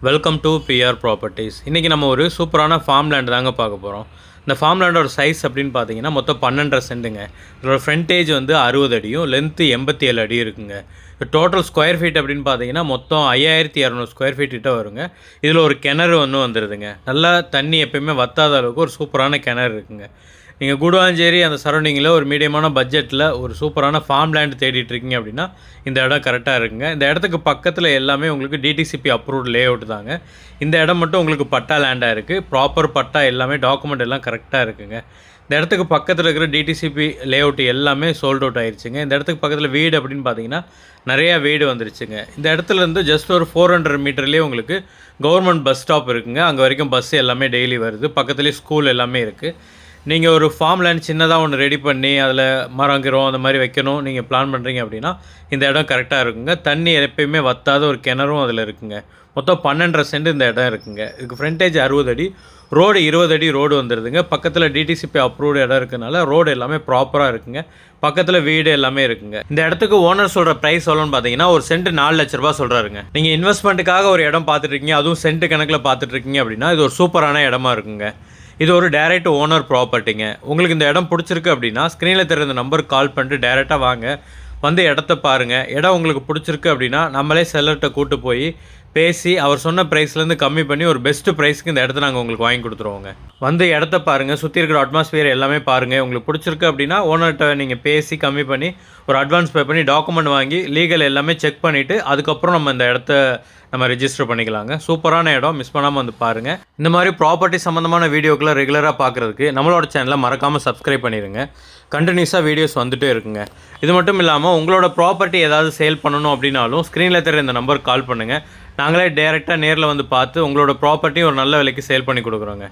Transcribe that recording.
Welcome to PR properties. இன்றைக்கி நம்ம ஒரு சூப்பரான ஃபார்ம் லேண்ட் தாங்க பார்க்க போகிறோம். இந்த ஃபார்ம் லேண்டோட சைஸ் அப்படின்னு பார்த்தீங்கன்னா மொத்தம் 12.5 சென்ட்டுங்க. இதோட ஃப்ரண்டேஜ் வந்து 60 அடியும் லென்த்து 87 அடி இருக்குங்க. டோட்டல் ஸ்கொயர் ஃபீட் அப்படின்னு பார்த்தீங்கன்னா மொத்தம் 5200 ஸ்கொயர் ஃபீட் கிட்ட வருங்க. இதில் ஒரு கிணறு ஒன்று வந்துடுதுங்க. நல்லா தண்ணி எப்பயுமே வத்தாத அளவுக்கு ஒரு சூப்பரான கிணறு இருக்குங்க. நீங்கள் கூடுவாஞ்சேரி அந்த சரௌண்டிங்கில் ஒரு மீடியமான பட்ஜெட்டில் ஒரு சூப்பரான ஃபார்ம் லேண்ட் தேடிட்டுருக்கீங்க அப்படின்னா இந்த இடம் கரெக்டாக இருக்குங்க. இந்த இடத்துக்கு பக்கத்தில் எல்லாமே உங்களுக்கு டிடிசிபி அப்ரூவ்ட் லே அவுட் தாங்க. இந்த இடம் மட்டும் உங்களுக்கு பட்டா லேண்டாக இருக்குது. ப்ராப்பர் பட்டா எல்லாமே டாக்குமெண்ட் எல்லாம் கரெக்டாக இருக்குங்க. இந்த இடத்துக்கு பக்கத்தில் இருக்கிற டிடிசிபி லே அவுட் எல்லாமே சோல்ட் அவுட் ஆயிடுச்சுங்க. இந்த இடத்துக்கு பக்கத்தில் வீடு அப்படின்னு பார்த்தீங்கன்னா நிறையா வீடு வந்துருச்சுங்க. இந்த இடத்துலேருந்து ஜஸ்ட் ஒரு 400 மீட்டர்லேயே உங்களுக்கு கவர்மெண்ட் பஸ் ஸ்டாப் இருக்குங்க. அங்கே வரைக்கும் பஸ் எல்லாமே டெய்லி வருது. பக்கத்துலேயே ஸ்கூல் எல்லாமே இருக்குது. நீங்கள் ஒரு ஃபார்ம் லேண்ட் சின்னதாக ஒன்று ரெடி பண்ணி அதில் மரங்கிறோம் அந்த மாதிரி வைக்கணும் நீங்கள் பிளான் பண்ணுறீங்க அப்படின்னா இந்த இடம் கரெக்டாக இருக்குங்க. தண்ணி எப்பயுமே வத்தாத ஒரு கிணறும் அதில் இருக்குங்க. மொத்தம் 12.5 சென்ட் இந்த இடம் இருக்குங்க. இதுக்கு ஃப்ரண்டேஜ் 60 அடி, ரோடு 20 அடி ரோடு வந்துடுதுங்க. பக்கத்தில் டிடிசிபி அப்ரூவ்டு இடம் இருக்கிறதுனால ரோடு எல்லாமே ப்ராப்பராக இருக்குங்க. பக்கத்தில் வீடு எல்லாமே இருக்குங்க. இந்த இடத்துக்கு ஓனர் சொல்கிற ப்ரைஸ் சொல்லணும்னு பார்த்தீங்கன்னா ஒரு சென்ட் 4 லட்ச ரூபா சொல்கிறாருங்க. நீங்கள் இன்வெஸ்ட்மெண்ட்டுக்காக ஒரு இடம் பார்த்துட்ருக்கீங்க, அதுவும் சென்ட் கணக்கில் பார்த்துட்ருக்கீங்க அப்படின்னா இது ஒரு சூப்பரான இடமா இருக்குங்க. இது ஒரு டைரக்ட் ஓனர் ப்ராப்பர்ட்டிங்க. உங்களுக்கு இந்த இடம் பிடிச்சிருக்கு அப்படின்னா ஸ்க்ரீனில் தெரிந்த நம்பருக்கு கால் பண்ணிட்டு டைரெக்டாக வாங்க, வந்து இடத்த பாருங்கள். இடம் உங்களுக்கு பிடிச்சிருக்கு அப்படின்னா நம்மளே செல்லர்கிட்ட கூட்டு போய் பேசி அவர் சொன்ன ப்ரைஸ்லேருந்து கம்மி பண்ணி ஒரு பெஸ்ட்டு ப்ரைஸ்க்கு இந்த இடத்த நாங்கள் உங்களுக்கு வாங்கி கொடுத்துருவோங்க. வந்து இடத்த பாருங்கள், சுற்றி இருக்கிற அட்மாஸ்பியர் எல்லாமே பாருங்கள். உங்களுக்கு பிடிச்சிருக்கு அப்படின்னா ஓனர்கிட்ட நீங்கள் பேசி கம்மி பண்ணி ஒரு அட்வான்ஸ் பே பண்ணி டாக்குமெண்ட் வாங்கி லீகல் எல்லாமே செக் பண்ணிவிட்டு அதுக்கப்புறம் நம்ம இந்த இடத்த நம்ம ரெஜிஸ்டர் பண்ணிக்கலாங்க. சூப்பரான இடம், மிஸ் பண்ணாமல் வந்து பாருங்கள். இந்த மாதிரி ப்ராப்பர்ட்டி சம்மந்தமான வீடியோக்களை ரெகுலராக பார்க்குறதுக்கு நம்மளோட சேனலை மறக்காமல் சப்ஸ்கிரைப் பண்ணிடுங்க. கண்டினியூஸாக வீடியோஸ் வந்துகிட்டே இருக்குங்க. இது மட்டும் இல்லாமல் உங்களோட ப்ராப்பர்ட்டி ஏதாவது சேல் பண்ணணும் அப்படின்னாலும் ஸ்க்ரீனில் தெரிய இந்த நம்பருக்கு கால் பண்ணுங்கள். நாங்களே டைரெக்டாக நேரில் வந்து பார்த்து உங்களோட ப்ராப்பர்ட்டி ஒரு நல்ல விலைக்கு சேல் பண்ணி கொடுக்குறோங்க.